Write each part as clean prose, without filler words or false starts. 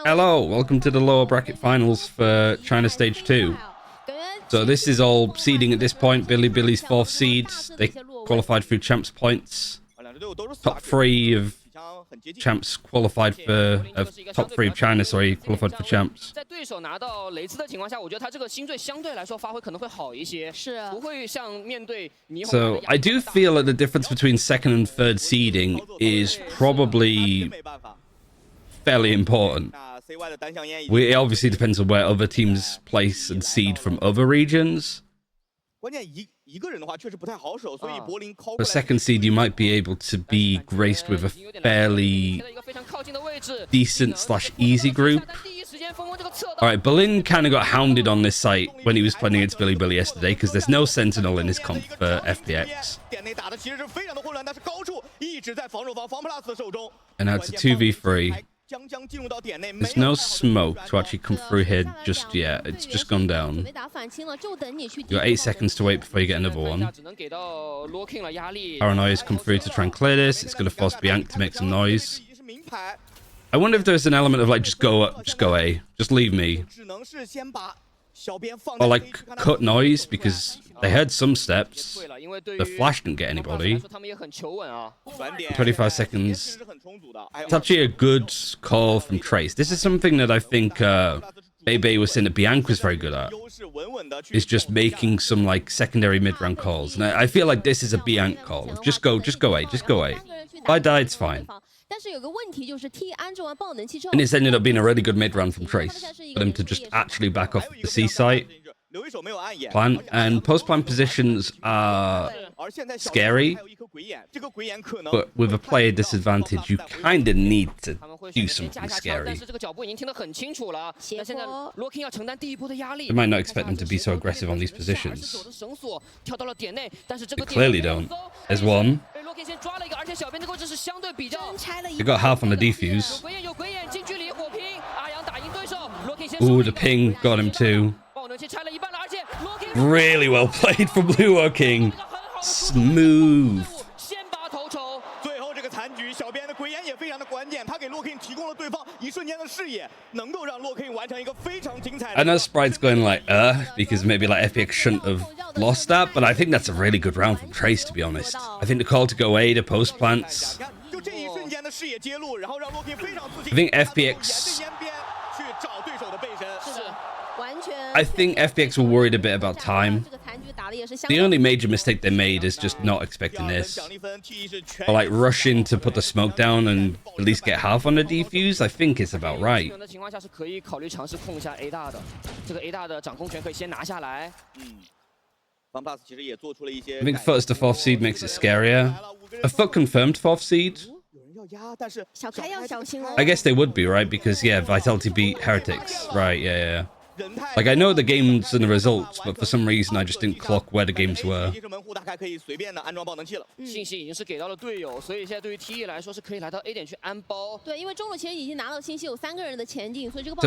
Hello, welcome to the lower bracket finals for China Stage 2. So this is all seeding at this point. Billy's fourth seed. They qualified through champs points. Top three of champs qualified for... top three of China, sorry, qualified for champs. So I do feel that the difference between second and third seeding is probably fairly important. It obviously depends on where other teams place and seed from other regions. For second seed, you might be able to be graced with a fairly decent/easy group. Alright, Berlin kind of got hounded on this site when he was playing against Billy yesterday because there's no Sentinel in his comp for FPX. And now it's a 2v3. There's no smoke to actually come through here just yet. It's just gone down. You got 8 seconds to wait before you get another one. Paranoia's come through to try and clear this. It's going to force Bianc to make some noise. I wonder if there's an element of like, just go A. Just leave me. Or like, cut noise, because they heard some steps. The flash didn't get anybody. 25 seconds. It's actually a good call from Trace. This is something that I think Bebe was saying that Bianc was very good at. Is just making some like secondary mid-round calls. And I feel like this is a Bianc call. Just go A. If I die, it's fine. And it's ended up being a really good mid-round from Trace. For them to just actually back off the C site. Plant and post-plant positions are scary. But with a player disadvantage, you kind of need to do something scary. They might not expect them to be so aggressive on these positions. They clearly don't. There's one. They got half on the defuse. Ooh, the ping got him too. Really well played from Luo King. Smooth. I know Sprite's going like, because maybe like FPX shouldn't have lost that, but I think that's a really good round from Trace, to be honest. I think the call to go A to post plants. I think FPX were worried a bit about time. The only major mistake they made is just not expecting this. Or like rushing to put the smoke down and at least get half on the defuse, I think it's about right. I think first to fourth seed makes it scarier. A FUT confirmed fourth seed? I guess they would be, right? Because, yeah, Vitality beat Heretics. Right, yeah. Like, I know the games and the results, but for some reason I just didn't clock where the games were. So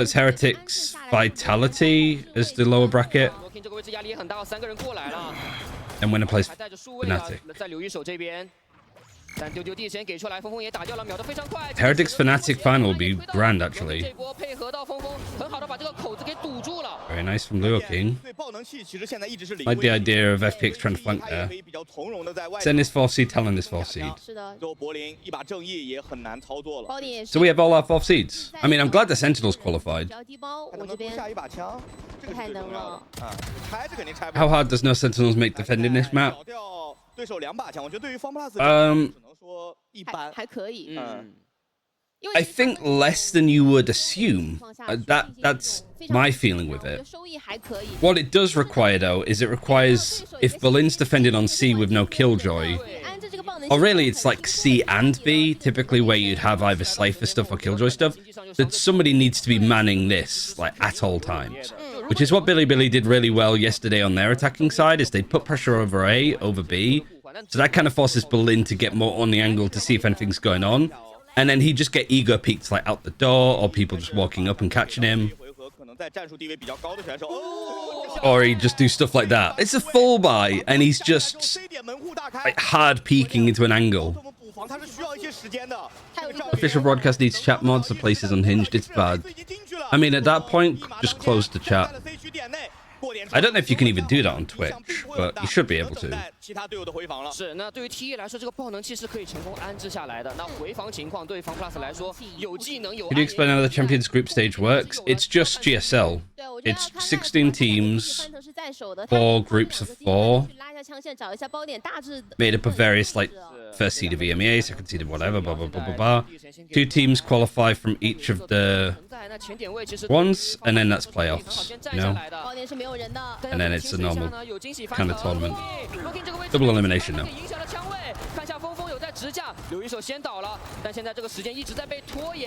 it's Heretics, Vitality as the lower bracket. And winner plays Fnatic. Heretics Fnatic final will be grand, actually. Very nice from Luo King. Like the idea of FPX trying to flank there. Send this 4th seed, Talon this 4th seed. So we have all our 4th seeds. I mean, I'm glad the Sentinels qualified. How hard does no Sentinels make defending this map? I think less than you would assume. That's my feeling with it. What it does require, though, is it requires, if Berlin's defending on C with no Killjoy, or really it's like C and B, typically where you'd have either Slifer stuff or Killjoy stuff, that somebody needs to be manning this, like, at all times. Which is what Billy did really well yesterday on their attacking side, is they put pressure over A, over B, so that kind of forces Berlin to get more on the angle to see if anything's going on. And then he'd just get ego peeks like out the door, or people just walking up and catching him. Or he'd just do stuff like that. It's a full buy, and he's just like hard peeking into an angle. Official broadcast needs chat mods. The place is unhinged. It's bad. I mean, at that point, just close the chat. I don't know if you can even do that on Twitch, but you should be able to. Could you explain how the Champions Group stage works? It's just GSL. It's 16 teams, 4 groups of 4, made up of various, like, first seed of EMEA, second seed of whatever, blah, blah, blah, blah, blah. 2 teams qualify from each of the ones, and then that's playoffs, you know? And then it's a normal kind of tournament. Double elimination now.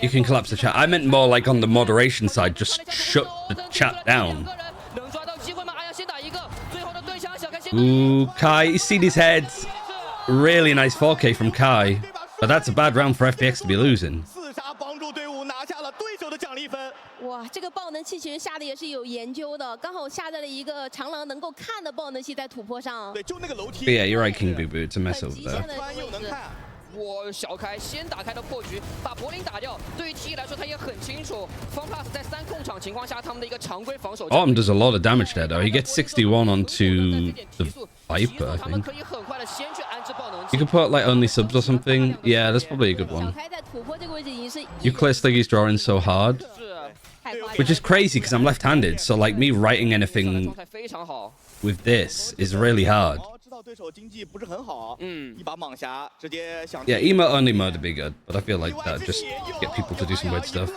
You can collapse the chat. I meant more like on the moderation side, just shut the chat down. Ooh, Kai, you see these heads? Really nice 4K from Kai. But that's a bad round for FPX to be losing. 哇，这个爆能器其实下的也是有研究的，刚好下在了一个长廊能够看的爆能器在土坡上。对，就那个楼梯。Yeah, you're right, King Boo Boo. It's a mess over there. 我小开先打开的破局，把柏林打掉。对于 T 来说，他也很清楚 ，FunPlus 在3控场情况下，他们的一个常规防守。Autumn does a lot of damage there, though. He gets 61 onto the Viper, I think. You could put like only subs or something. Yeah, that's probably a good one. You clear Sliggy's drawing so hard, which is crazy because I'm left-handed. So like me writing anything with this is really hard. Yeah, emote only mode would be good, but I feel like that just get people to do some weird stuff.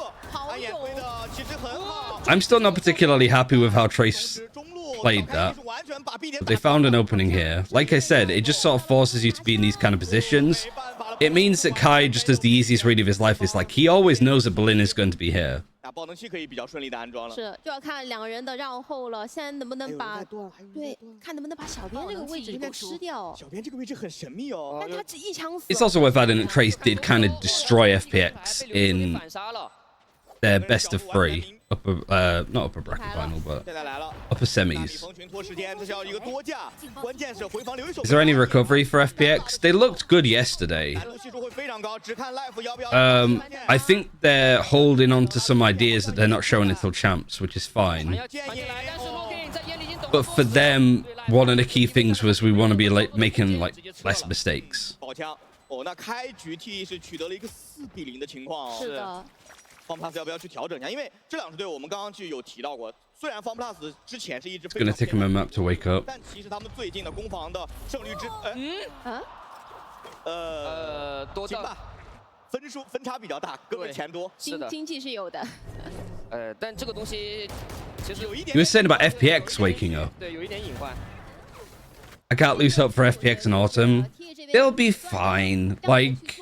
I'm still not particularly happy with how Trace played that, but they found an opening here. Like I said, it just sort of forces you to be in these kind of positions. It means that Kai just has the easiest read of his life. Is like he always knows that Berlin is going to be here. 是，就要看两个人的绕后了。现在能不能把对，看能不能把小编这个位置给吃掉。小编这个位置很神秘哦。但他只一枪死。It's also worth adding that Trace did kind of destroy FPX in their best of 3. Upper, not upper bracket final, but upper semis. Is there any recovery for FPX? They looked good yesterday. I think they're holding on to some ideas that they're not showing until champs, which is fine. But for them, one of the key things was we want to be like making like less mistakes. FunPlus 要不要去调整一下？因为这两支队我们刚刚就有提到过，虽然 FunPlus 之前是一支 gonna take him a map to wake up， 但其实他们最近的攻防的胜率之多行吧，分差比较大，各个钱多，经济是有的。但这个东西其实有一点。You were saying about FPX waking up. 对，有一点隐患。 I can't lose hope for FPX in autumn. They'll be fine. Like,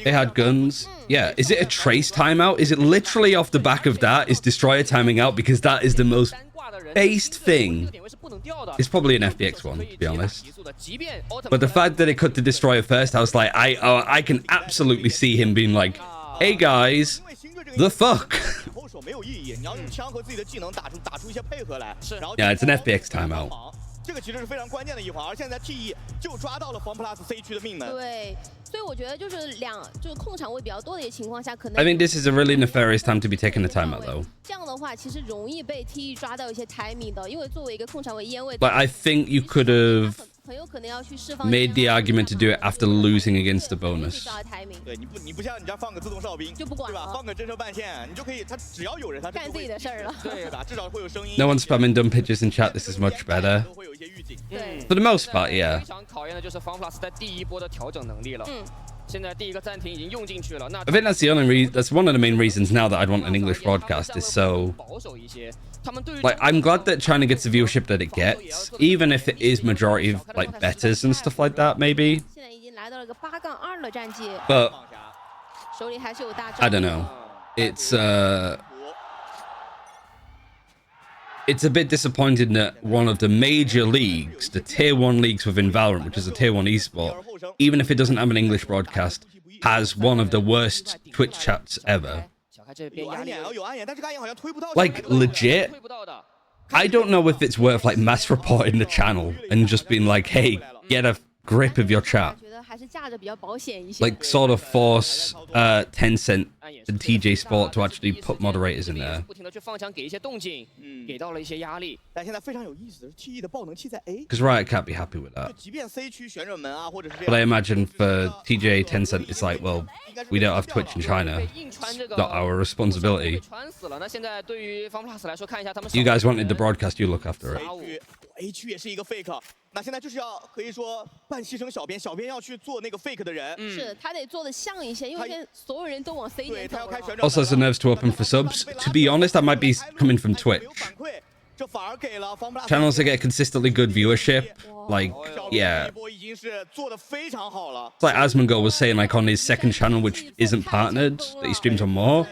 they had guns. Yeah, is it a Trace timeout? Is it literally off the back of that? Is Destroyer timing out? Because that is the most based thing. It's probably an FPX one, to be honest. But the fact that it cut to Destroyer first, I was like, I can absolutely see him being like, hey guys, the fuck? Yeah, it's an FPX timeout. 这个其实是非常关键的一环，而现在 TE 就抓到了 FunPlus C 区的命门。对，所以我觉得就是控场位比较多的一个情况下，可能 I think this is a really nefarious time to be taking the timeout though. 这样的话，其实容易被 TE 抓到一些 timing 的，因为作为一个控场位烟位。But I think you could have made the argument to do it after losing against the bonus. 对，你不像你这放个自动哨兵就不管了，放个真车半线，你就可以，他只要有人，他干自己的事儿了，对吧？至少会有声音。No one's spamming dumb pitches in chat. This is much better. For the most part, yeah. 非常考验的就是 FunPlus 在第一波的调整能力了。现在第一个暂停已经用进去了。I think that's the only that's one of the main reasons now that I'd want an English broadcast is so. Like, I'm glad that China gets the viewership that it gets, even if it is majority of like betters and stuff like that, maybe. But I don't know. It's a bit disappointing that one of the major leagues, the tier 1 leagues within Valorant, which is a tier 1 esport, even if it doesn't have an English broadcast, has one of the worst Twitch chats ever. Like, legit. I don't know if it's worth like mass reporting the channel and just being like, hey, get a grip of your chat. Like sort of force Tencent and TJ Sport to actually put moderators in there. Because Riot can't be happy with that. But I imagine for TJ Tencent, it's like, well, we don't have Twitch in China. It's not our responsibility. You guys wanted the broadcast, you look after it. A 区也是一个 fake， 那现在就是要可以说半牺牲小编，小编要去做那个 fake 的人，是他得做的像一些，因为现在所有人都往 C 点走了。 Also has the nerves to open for subs. To be honest, that might be coming from Twitch. Channels that get consistently good viewership, like, yeah. It's like Asmongold was saying, like on his second channel, which isn't partnered, that he streams on more.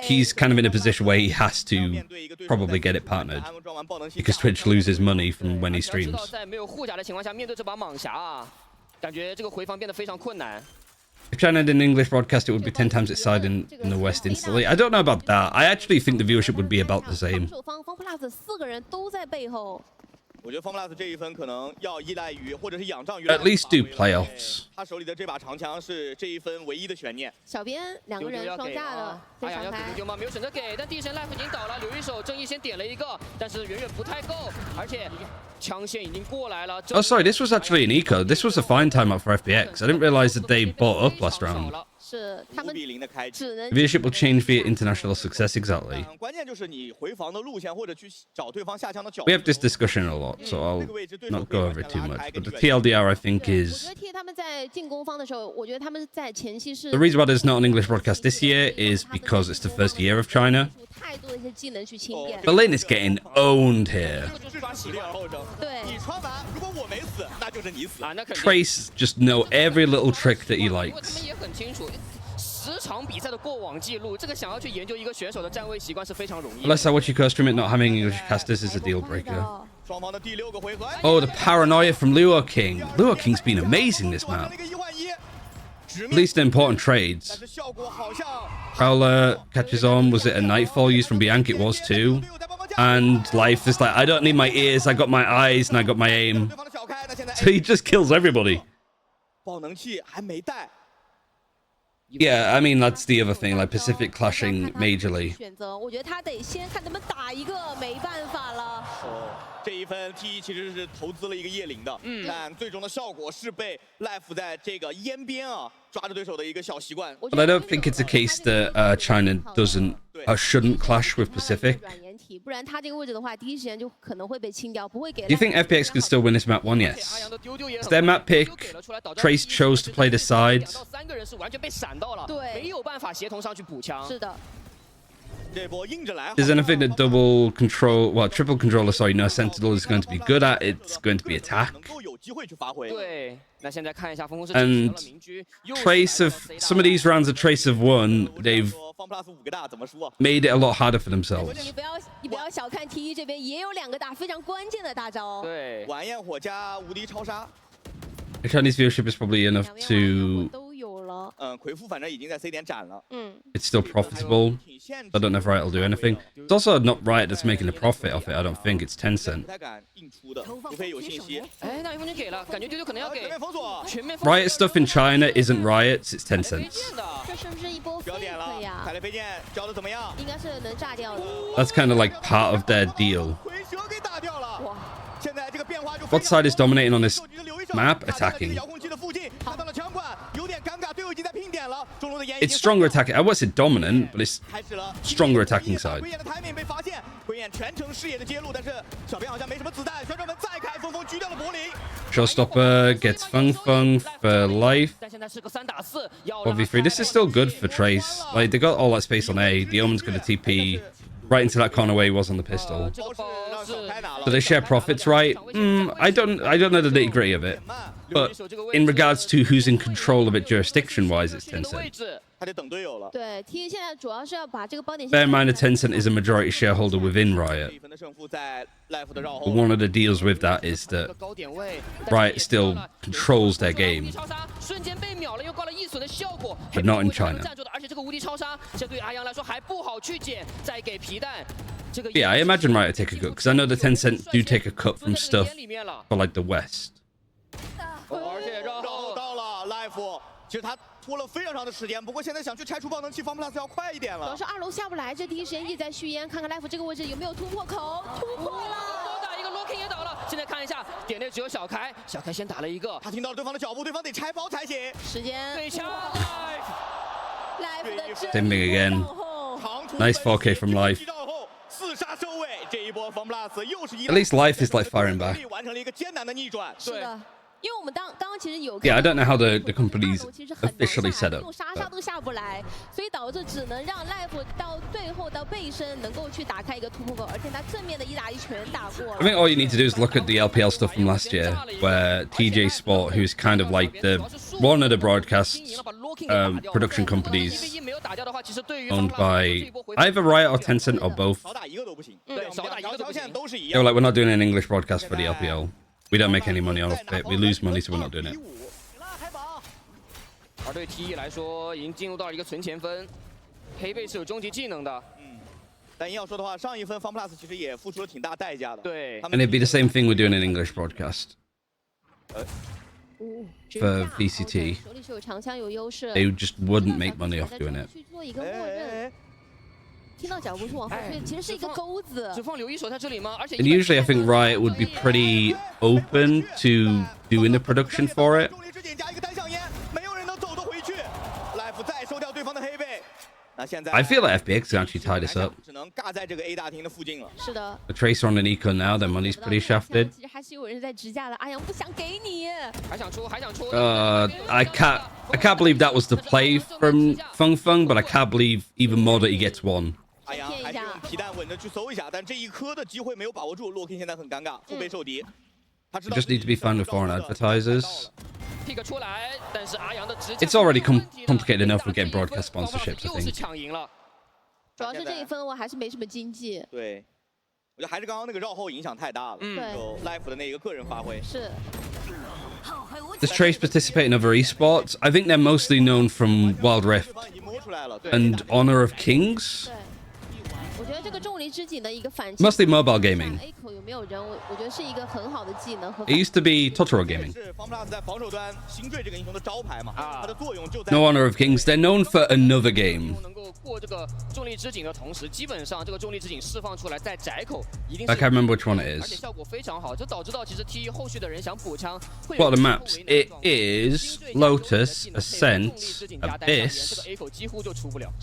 He's kind of in a position where he has to probably get it partnered because Twitch loses money from when he streams. If China had an English broadcast, it would be 10 times its size in the West instantly. I don't know about that. I actually think the viewership would be about the same. At least do playoffs. 他手里的这把长枪是这一分唯一的悬念。小编两个人双炸了，非常开。丢吗？没有选择给，但第一神 life 已经倒了，留一手，正义先点了一个，但是远远不太够，而且枪线已经过来了。Oh, sorry, this was actually an eco. This was a fine timeout for FPX. I didn't realize that they bought up last round. 是他们只能 Viewership will change via international success, exactly. 关键就是你回防的路线或者去找对方下枪的角度。 We have this discussion a lot, so I'll not go over it too much. But the TLDR, I think, is... 我觉得 T 他们在进攻方的时候，我觉得他们在前期是 The reason why there's not an English broadcast this year is because it's the first year of China. 太多的一些技能去清点。 Berlin is getting owned here. 对， 你穿完，如果我没死，那就是你死。 Trace just know every little trick that he likes. 也很清楚。10场比赛的过往记录，这个想要去研究一个选手的站位习惯是非常容易。 Unless I watch you co-stream it, not having English casters is a deal breaker. 双方的第6个回合。 Oh, the paranoia from Luo King. Luo King's been amazing this map. At least in important trades. Prowler catches on. Was it a Nightfall used from Bianca? It was too. And Life is like, I don't need my ears, I got my eyes, and I got my aim. So he just kills everybody. 爆能器还没带。 Yeah, I mean, that's the other thing, like Pacific clashing majorly. 选择，我觉得他得先看能不能打一个，没办法了。这一分 T 其实是投资了一个叶灵的，但最终的效果是被 Life 在这个烟边啊抓着对手的一个小习惯。 But I don't think it's a case that China doesn't or shouldn't clash with Pacific. 软掩体，不然他这个位置的话，第一时间就可能会被清掉，不会给。 Do you think FPX can still win this map 1? Yes. It's their map pick. Trace chose to play this side. 3个人是完全被闪到了，对，没有办法协同上去补枪。是的。 Is anything that double control, well, triple controller, sorry, no, Sentinel is going to be good at? It's going to be attack. And Trace of, some of these rounds that Trace have won, they've made it a lot harder for themselves. 你不要小看 T1 这边也有2个非常关键的大招。对，晚焰火加无敌超杀。 The Chinese viewership is probably enough to... 都有了。魁父反正已经在 C 点斩了。It's still profitable. I don't know if Riot will do anything. It's also not Riot that's making a profit off it, I don't think. It's Tencent. Riot stuff in China isn't Riot's, it's Tencent's. 这是不是一波 fake 呀？应该是能炸掉的。 That's kind of like part of their deal. What side is dominating on this map? Attacking. It's stronger attacking. I won't say dominant, but it's stronger attacking side. Showstopper gets Feng Feng for life. 1v3. This is still good for Trace. Like, they got all that space on A. The Omen's going to TP right into that corner where he was on the pistol. Do they share profits, right? I don't know the nitty-gritty of it. But in regards to who's in control of it jurisdiction-wise, it's Tencent. 他得等队友了。对 ，T 现在主要是要把这个包点。Bear in mind that Tencent is a majority shareholder within Riot. 1分的胜负在 Life 的绕 But 后。 one of the deals with that is that Riot still controls their game, 瞬间被秒了，又挂了易损的效果。 but not in China. 站住的，而且这个无敌超杀，这对阿阳来说还不好去捡，再给皮蛋。这个 Yeah, I imagine Riot take a cut, because I know that Tencent do take a cut from stuff for like the West. 而且绕后到了 Life， 其实他拖了非常长的时间，不过现在想去拆除爆能器 ，FunPlus 要快一点了。主要是2楼下不来，这第一时间意在续烟，看看 Life 这个位置有没有突破口，突破了。 多打一个 Locking 也倒了，现在看一下点内只有小开，小开先打了一个，他听到了对方的脚步，对方得拆包才行。时间对枪 ，Life 的 Same thing again. Nice 4K from Life. 4杀收尾，这一波 FunPlus 又是一。 At least Life is like firing back. 完成了一个艰难的逆转。是的。 因为我们刚刚其实有 Yeah, I don't know how the company's officially set up. 杀杀都下不来，所以导致只能让 Life 到最后到背身能够去打开一个突破口，而且他正面的1打1全打过 I think all you need to do is look at the LPL stuff from last year, where TJ Sport, who's kind of like one of the broadcast production companies owned by either Riot or Tencent or both. 少打一个都不行。对，少打一个条线都是一 They 样。 were like, we're not doing an English broadcast for the LPL. We don't make any money off it. We lose money, so we're not doing it. 而对 T 来说，已经进入到了一个存钱分，黑贝是有终极技能的。但硬要说的话，上一分 FunPlus 其实也付出了挺大代价的。对， And it'd be the same thing we're doing an English broadcast for VCT. 手里是有长枪有优势， They just wouldn't make money off doing it. 去做一个默认。 听到脚步是往后退，其实是一个钩子。只放刘一手在这里吗？而且 And usually, I think Riot would be pretty open to doing the production for it. 重力之井加一个单向烟，没有人能走得回去。Life 再收掉对方的黑贝。那现在 I feel like FPX can actually tie this up. 只能尬在这个 A 大厅的附近了。是的。 The Tracer on an eco now, their money's pretty shafted. 其实还是有人在直架的，阿阳不想给你。还想出，还想出。I can't believe that was the play from Feng, but I can't believe even more that he gets one. 阿阳还是用皮蛋稳着去搜一下，但这一颗的机会没有把握住。Locking 现在很尴尬，腹背受敌。他知 We 道 just need to be found with foreign advertisers. pick 出来，但是阿阳的直 It's already complicated enough with getting broadcast sponsorships, I 又是 think. 抢赢了。主要是这一分我还是没什么经济。对，我觉得还是刚刚那个绕后影响太大了。对有 Life 的那一个个人发挥。是。 Does Trace participate in other esports? I think they're mostly known from Wild Rift 已经摸出来了，对。 and Honor of Kings. 对。我觉得这个重力之井的一个反击。 Mostly mobile gaming. A 口有没有人？我觉得是一个很好的技能和。 It used to be Totoro Gaming. 是 FunPlus 在防守端星坠这个英雄的招牌嘛，它的作用就在。 No Honor of Kings. They're known for another game. 能够过这个重力之井的同时，基本上这个重力之井释放出来，在窄口一定是 I can't remember which one it 而且 is. 效果非常好，这导致到其实 T 后续的人想补枪，会 What are the maps? It is Lotus, Ascent, 这个 Abyss, A 口几乎就出不了。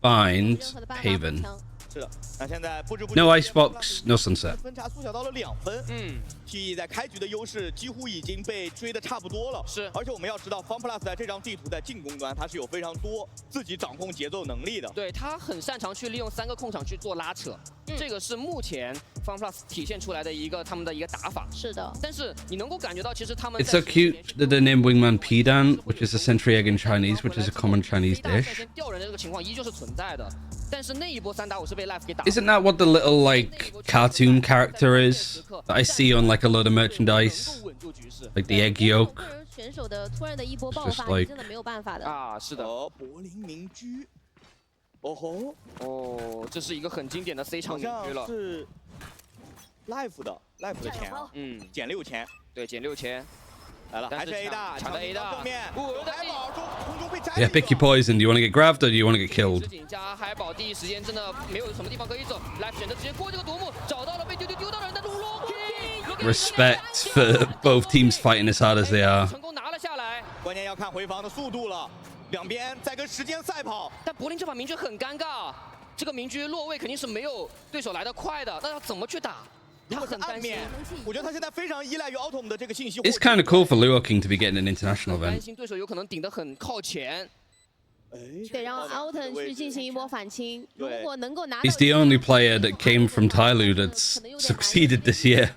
Bind, 任何的办法补 Haven. 枪。 是的，那现在不知不觉 No Icebox, no Sunset. 分差缩小到了2分。T 在开局的优势几乎已经被追得差不多了。是，而且我们要知道 FunPlus 在这张地图在进攻端，它是有非常多自己掌控节奏能力的。对他很擅长去利用3个控场去做拉扯，这个是目前 FunPlus 体现出来的他们的一个打法。是的。但是你能够感觉到，其实他们 It's so cute that they named Wingman Pidan, which is a sentry egg in Chinese, which is a common Chinese dish. 吊人的这个情况依旧是存在的，但是那一波3打5是被 Life 给打。 Isn't that what the little like cartoon character is that I see on like a load of merchandise? Like the egg yolk. 个人选手的突然的一波爆 Just 发， like- 真的没有办法的。啊，是的。柏林民居，哦吼，哦，这是一个很经典的 C 场好像名局了。是 Life 的钱啊，减6000，对，减6000。来了，还是 A 大，抢的 A 大，正面，海宝空中被摘。 Yeah, pick your poison. Do you want to get grabbed or do you want to get killed? 加海宝第一时间真的没有什么地方可以走 ，Life 选择直接过这个独木，找到了被丢到的人，但是 Respect for both teams fighting as hard as they are. 成功拿了下来。关键要看回防的速度了，两边在跟时间赛跑。但柏林这把民居很尴尬，这个民居落位肯定是没有对手来的快的，那要怎么去打？ 他很担心，我觉得他现在非常依赖于 Autumn 的这个信息。 It's kind of cool for Luo King to be getting an international 担 event. 心对手有可能顶得很靠前。得让 Autumn 去进行一波反清，如果能够拿到。 He's the only player that came from Tyloo that's succeeded this year.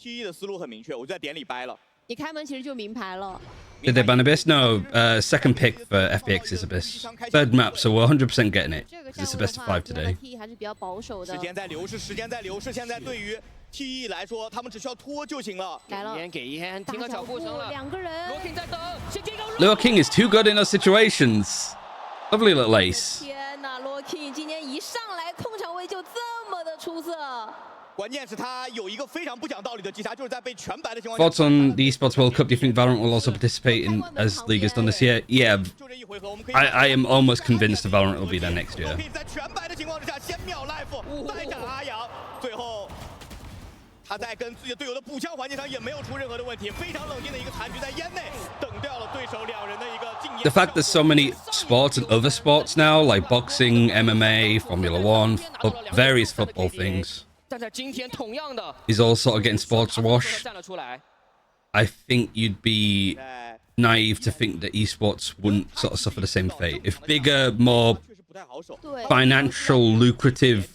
T1 的思路很明确，我就在点里掰了。你开门其实就明牌了。 Did they ban Abyss? No, second pick for FPX is Abyss. Third map, so we're 100% getting it. It's the best of 5 today. 时间在流逝，时间在流逝。现在对于 TE 来说，他们只需要拖就行了。来了，给一hand，听到脚步声了。2个人。Looking 在等，先接一个。Lil King is too good in those situations. Lovely little ace. 天哪 ，Looking 今天一上来控场位就这么的出色。 关键是他有一个非常不讲道理的击杀，就是在被全白的情况下。 Thoughts on the Esports World Cup? Do you think Valorant will also participate in as League has done this year? Yeah, I am almost convinced that Valorant will be there next year. 在全白的情况之下，先秒 life， 再斩阿阳，最后他在跟自己的队友的补枪环节上也没有出任何的问题，非常冷静的一个残局在烟内等掉了对手2人的一个禁烟。 The fact there's so many sports and other sports now, like boxing, MMA, Formula One, various football things. 但在今天同样的 Is all sort of getting sports wash. 站了出来。 I think you'd be naive to think that esports wouldn't sort of suffer the same fate. If bigger, more financial, lucrative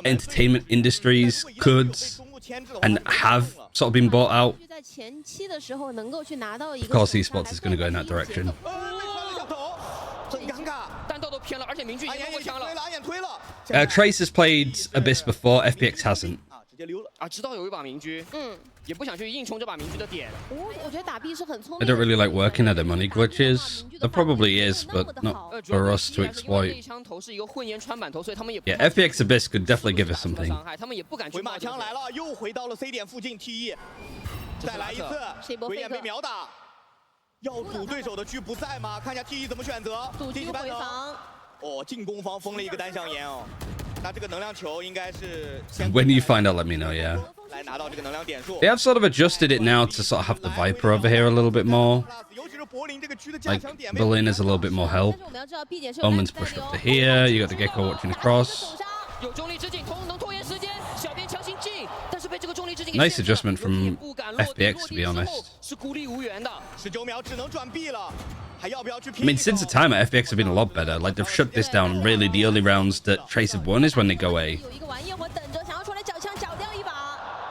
entertainment industries could and have sort of been bought out, of course esports is going to go in that direction. 很尴尬，弹道都偏了，而且明俊已经过枪了。阿眼推了。Trace has played Abyss before, FPX hasn't. 直接溜了。啊，知道有一把明狙，也不想去硬冲这把明狙的点。我觉得打 B 是很聪 I 明。 don't really like working at the money glitches. There probably is, but not for us to 这 exploit. 一枪头是一个混烟穿板头，所以他们也 Yeah, FPX Abyss could definitely give us something. 伤害，他们也不敢去回马枪来了，又回到了 C 点附近 TE， 再来一次，鬼眼被秒打。 要赌对手的狙不在吗？看一下 TE 怎么选择。赌狙回防。哦，进攻方封了一个单向烟哦。那这个能量球应该是 When you find out, let me know, yeah. 来拿到这个能量点数。 They have sort of adjusted it now to sort of have the Viper over here a little bit more. 尤其是柏林这个区的加 Like, 强点。 Berlin has a little bit more help. 我们要知道 B 点是 Omen's pushed up to here. You got the Gecko watching across. 有中立之境，能拖延时间，小编强行进，但是被这个中立之境 Nice adjustment from FPX, to be honest. 是孤立无援的。19秒只能转 B 了，还要不要去 I mean, since the time, FPX have been a lot better. Like, they've shut this down. Really, the early rounds that Trace have won is when they go A. 有一个玩夜火等着，想要出来缴枪，缴掉一把。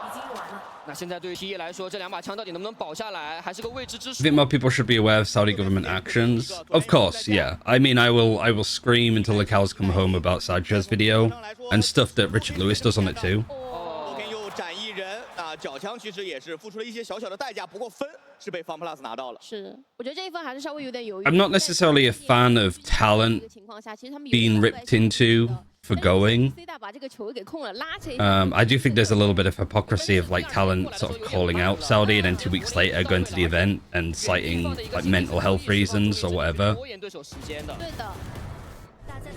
已经完了。那现在对于 TE 来说，这2把枪到底能不能保下来，还是个未知之数。 I think more people should be aware of Saudi government actions. Of course, yeah. I mean, I will scream until the cows come home about Sajja's video and stuff that Richard Lewis does on it too. 昨天又斩一人啊，缴枪其实也是付出了一些小小的代价，不过分是被 FunPlus 拿到了。是，我觉得这一分还是稍微有点犹豫。 I'm not necessarily a fan of talent being ripped into for going. I do think there's a little bit of hypocrisy of like talent sort of calling out Saudi and then 2 weeks later going to the event and citing like mental health reasons or whatever.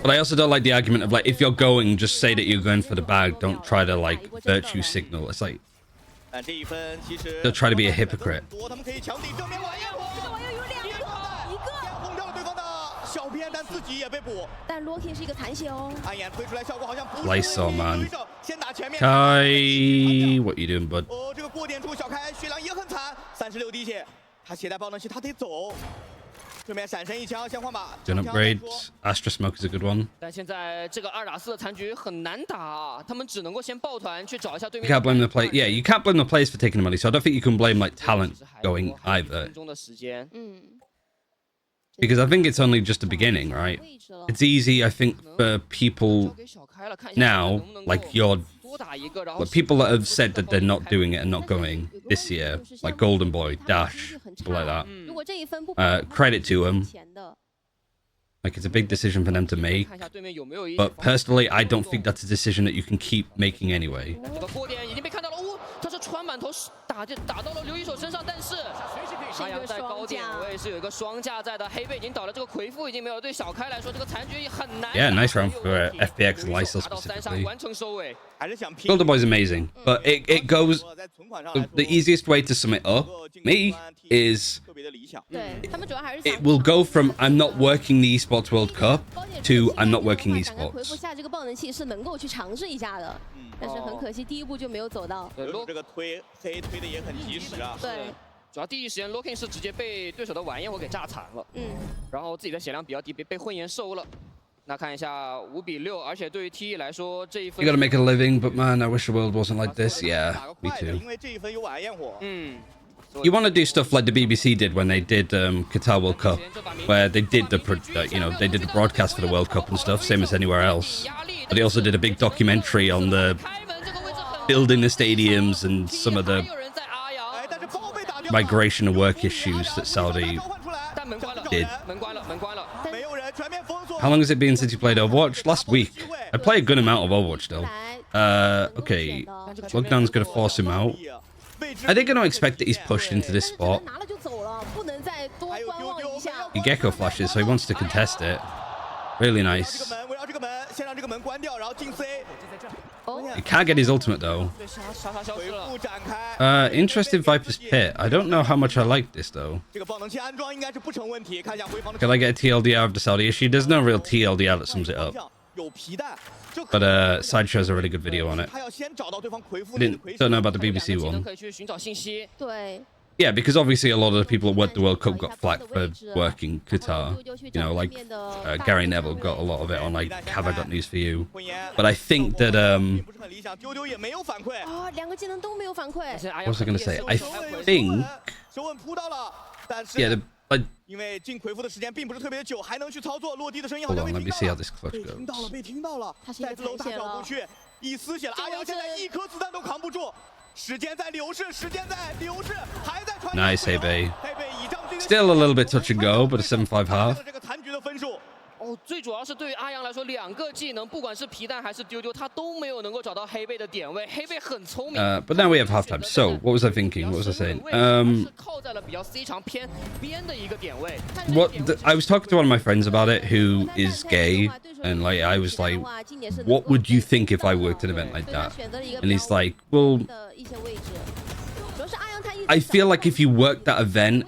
But I also don't like the argument of like, if you're going, just say that you're going for the bag. Don't try to like virtue signal. It's like, don't try to be a hypocrite. 他们可以强敌正面晚宴火，这个玩意有2个，一个轰掉了对方的小编，但自己也被捕。但 Locking 是一个残血哦。暗眼推出来效果好像不是。 Lice on, man. 先打前面。 Kai, what you doing, bud? 哦，这个过点处小开血量也很惨，36滴血，他携带爆能器，他得走。 对面闪身一枪，先换把。 Don't upgrade. Astra Smoke is a good one. 但现在这个2打4的残局很难打，他们只能够先抱团去找一下对 You 面。 can't blame the play. Yeah, you can't blame the players for taking the money. So I don't think you can blame like talent going either. 中的时间， Because I think it's only just the beginning, right? It's easy, I think, for people 给小开了，看一下 now, 能不能够 like you're, 多打一个，然后 but people that have said that they're not doing it and not going this year, like Golden Boy, Dash, people like that. 如果这一分不 Credit to them. 前的 Like it's a big decision for them to make. 看一下对面有没有一 But personally, I don't think that's a decision that you can keep making anyway. 这个过点已经被看到了，哦，他是穿满头打到了刘一手身上，但是阿阳在高点位是有一个双架在的，黑背已经倒了，这个魁父已经没有，对小开来说这个残局很难。 Yeah, nice round for FPX and Lysel 拿到3杀 specifically. 完成收尾。还是想拼。 Golden Boy's amazing, but it goes. 在存款上来说 The easiest way to sum it up, me, is 特别的理想。对他们主要还是 it will go from I'm not working the Esports World Cup to I'm not working 回 esports. 复下这个爆能器是能够去尝试一下的，但是很可惜第一步就没有走到。这个推黑推的也很及时啊。对，主要第一时间 Locking 是直接被对手的晚宴火给炸残了，然后自己的血量比较低，被混颜收了。那看一下5比6，而且对于 TE 来说这一分 You gotta make a living, but man, I wish the world wasn't like this. Yeah, me too. 因为这一分有晚焰火。you want to do stuff like the BBC did when they did Qatar World Cup, where they did they did the broadcast for the World Cup and stuff, same as anywhere else. But they also did a big documentary on the building the stadiums and some of the migration and work issues that Saudi did. How long has it been since you played Overwatch? Last week. I play a good amount of Overwatch though. Okay. Lockdown's gonna force him out. Are they gonna expect that he's pushed into this spot? He gecko flashes, so he wants to contest it. Really nice. He can't get his ultimate though. Interesting Viper's Pit. I don't know how much I like this though. Can I get a TLDR of the Saudi issue? There's no real TLDR that sums it up. But Sideshow has a really good video on it. Don't know about the BBC one. Yeah, because obviously a lot of the people at the World Cup got flack for working Qatar. You know, like Gary Neville got a lot of it on, like, have I got news for you? But I think that, what was I going to say? I think, yeah, hold on, let me see how this clutch goes. Nice, Hebe. Still a little bit touch and go, but a 7-5 half. 最主要是对于阿阳来说，两个技能，不管是皮蛋还是丢丢，他都没有能够找到黑贝的点位。黑贝很聪明。But now we have halftime. So, what was I thinking? What was I saying? I was talking to one of my friends about it, who is gay, and like I was like, what would you think if I worked an event like that? And he's like, well, I feel like if you worked that event,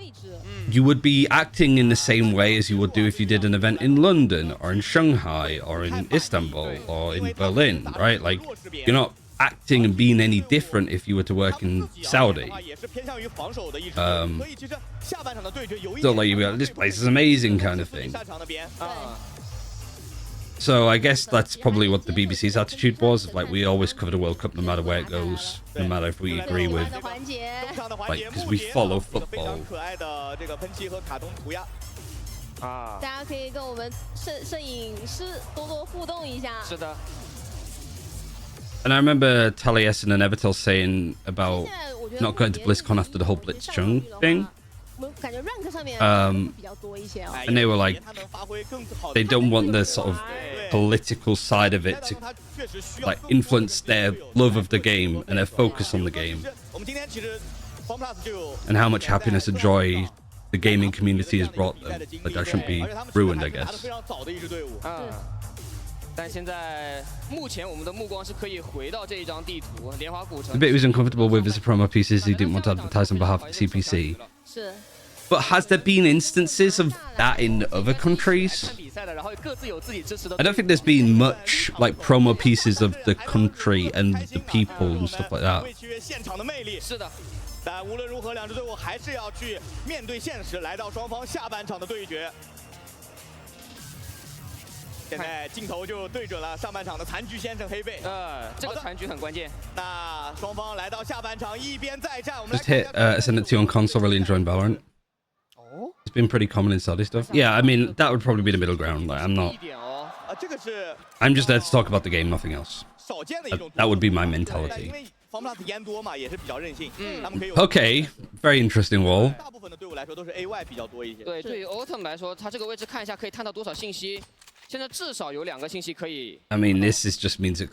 you would be acting in the same way as you would do if you did an event in London or in Shanghai or in Istanbul or in Berlin, right? Like, you're not acting and being any different if you were to work in Saudi. So like, you go, this place is amazing kind of thing. So I guess that's probably what the BBC's attitude was. Like, we always cover the World Cup no matter where it goes, no matter if we agree with, like, because we follow football. And I remember Taliesin and Evertel saying about not going to BlizzCon after the whole Blitzchung thing. And they were like, they don't want the sort of political side of it to like influence their love of the game and their focus on the game and how much happiness and joy the gaming community has brought them. Like, that shouldn't be ruined, I guess. The bit he was uncomfortable with is the promo pieces he didn't want to advertise on behalf of the CPC. But has there been instances of that in other countries? I don't think there's been much like promo pieces of the country and the people and stuff like that. Just hit Ascendancy on console, really enjoying Valorant. It's been pretty common in Saudi stuff. Yeah, I mean, that would probably be the middle ground. Like, I'm just there to talk about the game, nothing else. That would be my mentality. Okay, very interesting wall. I mean, this just means that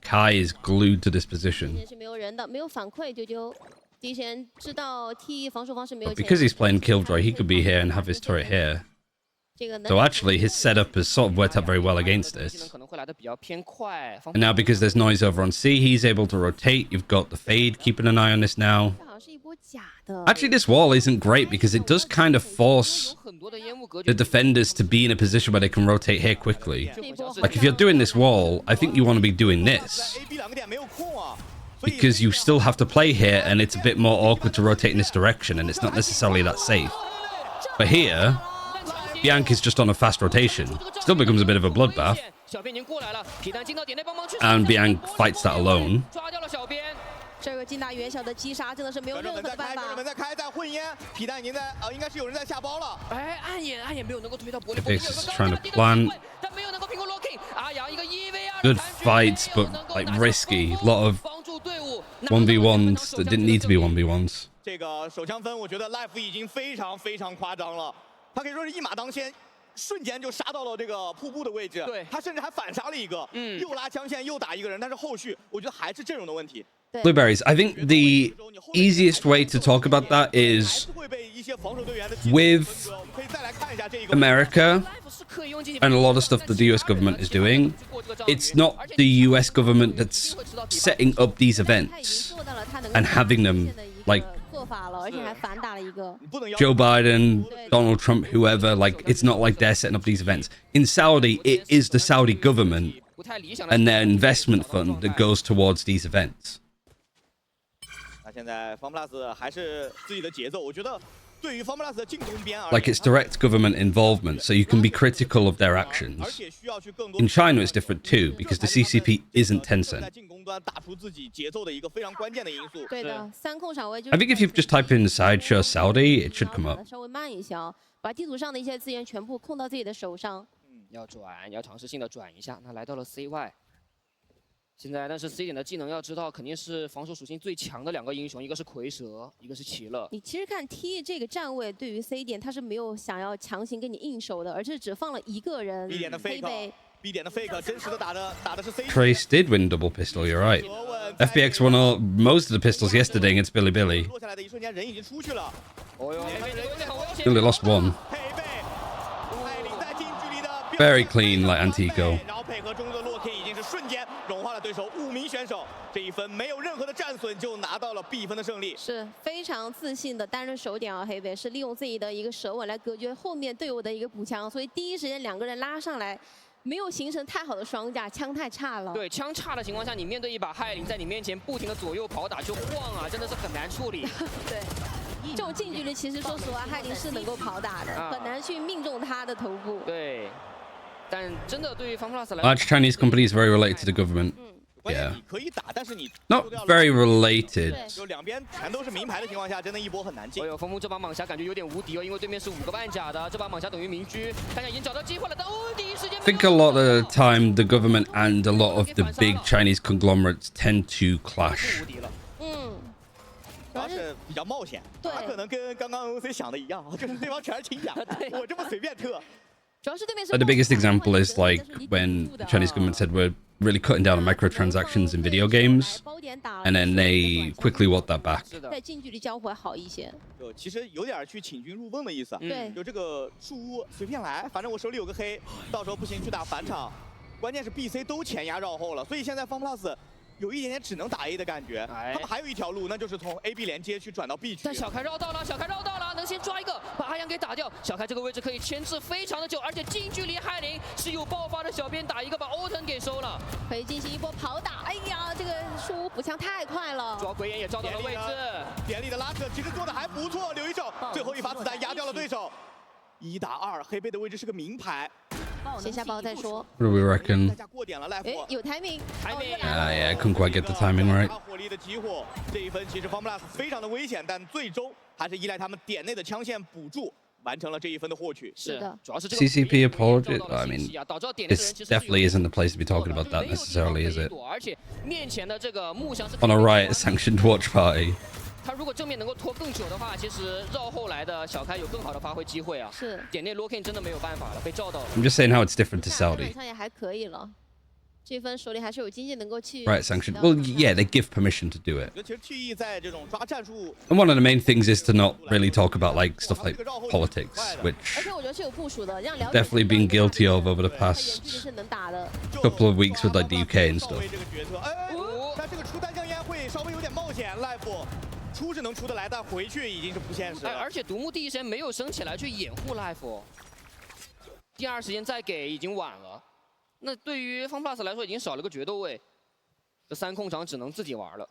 Kai is glued to this position. But because he's playing Killjoy, he could be here and have his turret here. So actually, his setup has sort of worked out very well against this. And now because there's noise over on C, he's able to rotate. You've got the Fade keeping an eye on this now. Actually, this wall isn't great because it does kind of force the defenders to be in a position where they can rotate here quickly. Like, if you're doing this wall, I think you want to be doing this, because you still have to play here and it's a bit more awkward to rotate in this direction and it's not necessarily that safe. But here, Bianc is just on a fast rotation. Still becomes a bit of a bloodbath. And Bianc fights that alone. 这个近大远小的击杀真的是没有任何的办法。观众们在开，在混烟，皮蛋已经在应该是有人在下包了。哎，暗眼没有能够推到玻璃。FPX is trying to plan. Good fights, but like risky. A lot of 1v1s that didn't need to be 1v1s. 这个手枪分，我觉得 Life 已经非常夸张了，他可以说是一马当先。 瞬间就杀到了这个瀑布的位置，对，他甚至还反杀了一个，又拉枪线又打一个人，但是后续我觉得还是阵容的问题。Blueberries, I think the easiest way to talk about that is with America and a lot of stuff that the US government is doing. It's not the US government that's setting up these events and having them like Joe Biden, Donald Trump, whoever, like, it's not like they're setting up these events. In Saudi, it is the Saudi government and their investment fund that goes towards these events. 那现在 FunPlus 还是自己的节奏，我觉得对于 FunPlus 的进攻边而言 Like, it's direct government involvement, so you can be critical of their actions. In China, it's different too, because the CCP isn't Tencent. I think if you just type in Sideshow Saudi, it should come up. 稍微慢一些啊，把地图上的一些资源全部控到自己的手上。要尝试性的转一下。那来到了 CY。 现在，但是 C 点的技能要知道，肯定是防守属性最强的两个英雄，一个是蝰蛇，一个是奇乐。你其实看 T 这个站位，对于 C 点他是没有想要强行跟你硬手的，而是只放了一个人。B 点的 fake，B 点的 fake， 真实的打的是 C。Trace did win double pistol. You're right. FPX won most of the pistols yesterday against Billy. 落下来的一瞬间，人已经出去了。Billy lost one. Very clean, like Antico. 然后配合中路的洛 K 已经是瞬间融化了对手5名选手，这一分没有任何的战损就拿到了必分的胜利，是非常自信的单人手点啊！黑北是利用自己的一个舌吻来隔绝后面队友的一个补枪，所以第一时间两个人拉上来，没有形成太好的双架，枪太差了。对，枪差的情况下，你面对一把亥灵在你面前不停的左右跑打就晃啊，真的是很难处理。对。 这种近距离其实说实话，亥灵是能够跑打的，很难去命中他的头部。对，但真的对于 FunPlus 来说 Large Chinese companies very related to the government. Yeah. Not very related. 就两边全都是名牌的情况下，真的一波很难进。哎呦，风木这把蟒侠感觉有点无敌哦，因为对面是5个半甲的，这把蟒侠等于明狙，大家已经找到机会了，但第一时间。I think a lot of the time, the government and a lot of the big Chinese conglomerates tend to clash. 主要是比较冒险，他可能跟刚刚 OC 想的一样，就是对方全是轻甲，我这么随便特。主要是对面是。 The biggest example is like when the Chinese government said we're really cutting down on microtransactions in video games, and then they quickly walked that back. 在近距离交火好一些。就其实有点去请君入瓮的意思，对，就这个树屋随便来，反正我手里有个黑，到时候不行去打反场，关键是 BC 都前压绕后了，所以现在 FunPlus 有一点点只能打 A 的感觉，他们还有一条路，那就是从 AB 连接去转到 B 区。但小开绕到了，小开绕到了，能先抓一个，把阿阳给打掉。小开这个位置可以牵制非常的久，而且近距离亥灵是有爆发的，小编打一个把欧腾给收了，可以进行一波跑打。哎呀，这个树屋补枪太快了，抓鬼眼也抓到了位置。典力的拉扯其实做的还不错，留一手，最后一发子弹压掉了对手。1打2，黑贝的位置是个名牌。 先下包再说。 What do we reckon? 哎，有 timing。Yeah, I couldn't quite get the timing right. 火力的集火，这一分其实 FunPlus 非常的危险，但最终还是依赖他们点内的枪线补助，完成了这一分的获取。是的，主要是 CCP apology. I mean, this definitely isn't the place to be talking about that necessarily, is it? 而且面前的这个木箱是 On a riot-sanctioned watch party. 他如果正面能够拖更久的话，其实绕后来的小开有更好的发挥机会啊。是。点内 Lokin 真的没有办法了，被照到了。I'm just saying how it's different to Saudi. 也还可以了。这分手里还是有经济能够去。 Right, sanctioned. Well, yeah, they give permission to do it. 其实 TE 在这种抓战術 And one of the main things is to not really talk about like stuff like politics, which 而且我觉得是有部署的，让 definitely been guilty of over the past couple of weeks with like the UK and stuff. 但这个出单降烟会稍微有点冒险 ，Life 出是能出得来，但回去已经是不现实了。而且独木第一时间没有升起来去掩护 Life， 第二时间再给已经晚了。那对于 FunPlus 来说已经少了个决斗位，这3控场只能自己玩了。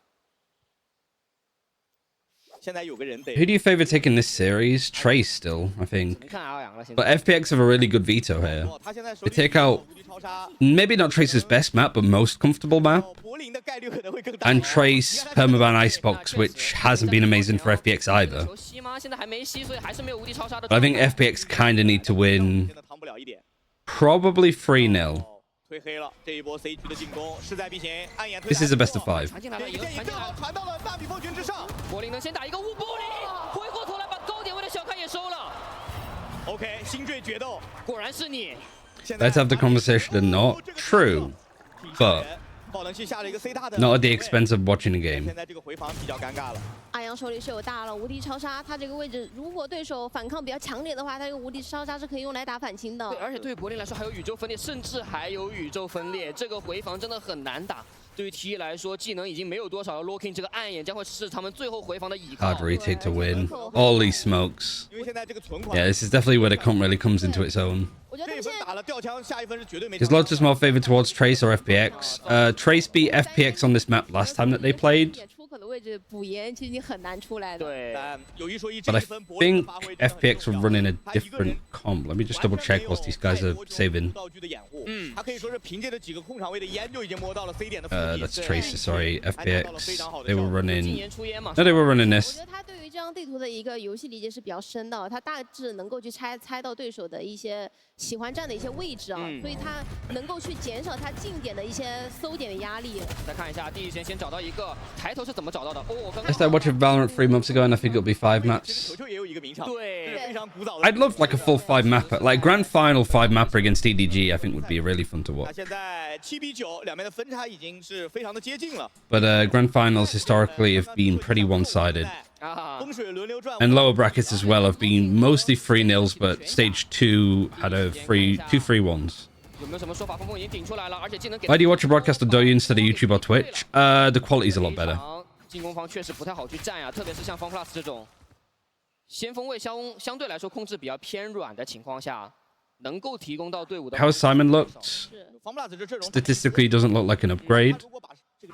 Who do you favor taking this series? Trace still, I think. But FPX have a really good veto here. They take out maybe not Trace's best map, but most comfortable map. And Trace Permaban Icebox, which hasn't been amazing for FPX either. But I think FPX kind of need to win probably 3-0. This is a best of 5. Let's have the conversation and not true, but not at the expense of watching a game. 阿阳手里是有大了，无敌超杀，他这个位置如果对手反抗比较强烈的话，他这个无敌超杀是可以用来打反清的。对，而且对于柏林来说还有宇宙分裂，甚至还有宇宙分裂，这个回防真的很难打。对于 T 来说，技能已经没有多少了 ，Locking 这个暗眼将会是他们最后回防的倚靠。Hard retake to win. All these smokes. Yeah, this is definitely where the comp really comes into its own. Is Lotus more favored towards Trace or FPX? Trace beat FPX on this map last time that they played. But I think FPX were running a different comp. Let me just double check whilst these guys are saving. That's Trace, sorry, FPX. They were running... No, they were running this. 他对于这张地图的一个游戏理解是比较深的，他大致能够去猜到对手的一些喜欢站的一些位置啊，所以他能够去减少他近点的一些搜点的压力。再看一下第一时间先找到一个抬头是怎么找到的？哦， I started watching Valorant 3 months ago and I think it'll be 5 maps. I'd love like a full 5 mapper, like grand final 5 mapper against EDG. I think would be really fun to watch. But grand finals historically have been pretty one-sided. And lower brackets as well have been mostly 3-0s, but stage 2 had a 2-3-1s. Why do you watch a broadcast on Douyin instead of YouTube or Twitch? The quality's a lot better. 进攻方确实不太好去站呀，特别是像方 plus 这种先锋位相对来说控制比较偏软的情况下，能够提供到队伍的。How Simon looked statistically doesn't look like an upgrade.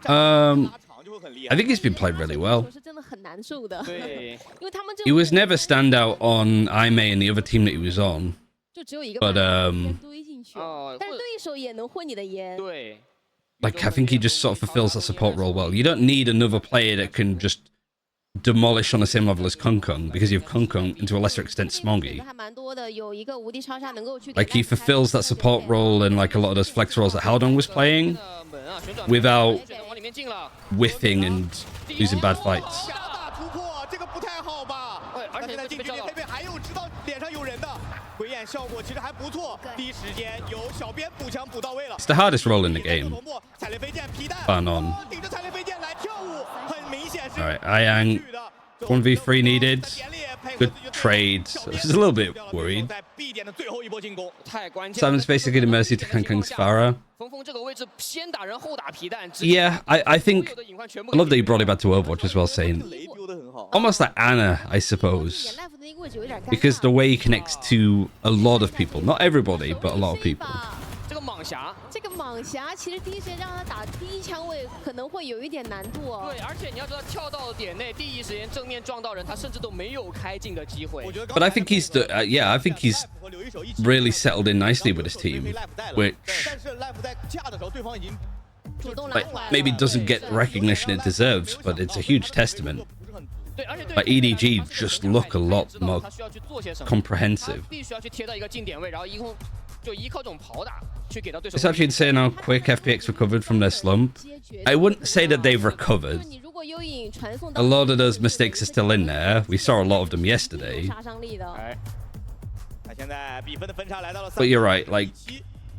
I think he's been played really well. He was never standout on IMA and the other team that he was on. But like, I think he just sort of fulfills that support role well. You don't need another player that can just demolish on the same level as Kung Kung, because you have Kung Kung and to a lesser extent Smongy. Like, he fulfills that support role and like a lot of those flex roles that Haldong was playing without whiffing and losing bad fights. It's the hardest role in the game. Ban on. Alright, Ayang. 1v3 needed. Good trade. So I was a little bit worried. Simon's basically the mercy to Kang Kang's Farah. Yeah, I think... I love that you brought it back to Overwatch as well, saying... Almost like Anna, I suppose. Because the way he connects to a lot of people. Not everybody, but a lot of people. 这个蟒侠其实第一时间让他打第一枪位可能会有一点难度哦。对，而且你要知道跳到点内第一时间正面撞到人，他甚至都没有开镜的机会。But I think he's yeah, I think he's really settled in nicely with his team, which like, maybe doesn't get the recognition it deserves, but it's a huge testament. But EDG just look a lot more comprehensive. It's actually insane how quick FPX recovered from their slump. I wouldn't say that they've recovered. A lot of those mistakes are still in there. We saw a lot of them yesterday. But you're right, like,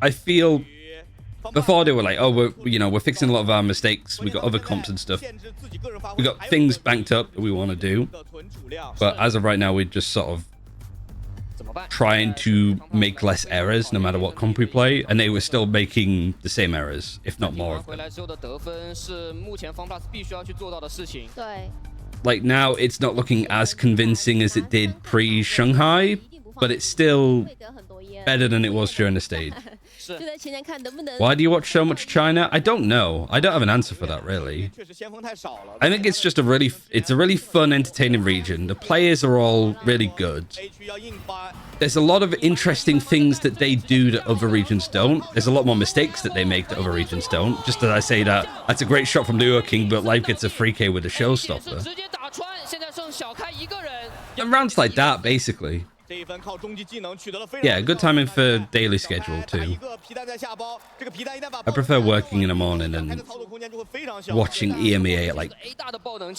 I feel before they were like, oh, we're fixing a lot of our mistakes. We got other comps and stuff. We got things banked up that we want to do. But as of right now, we're just sort of trying to make less errors no matter what comp we play, and they were still making the same errors, if not more of them. Like, now it's not looking as convincing as it did pre-Shanghai, but it's still better than it was during the stage. Why do you watch so much China? I don't know. I don't have an answer for that, really. I think it's just a really fun, entertaining region. The players are all really good. There's a lot of interesting things that they do that other regions don't. There's a lot more mistakes that they make that other regions don't. Just as I say that, that's a great shot from Leo King, but Life gets a free K with a showstopper. And rounds like that, basically. Yeah, good timing for daily schedule, too. I prefer working in the morning and watching EMEA at, like,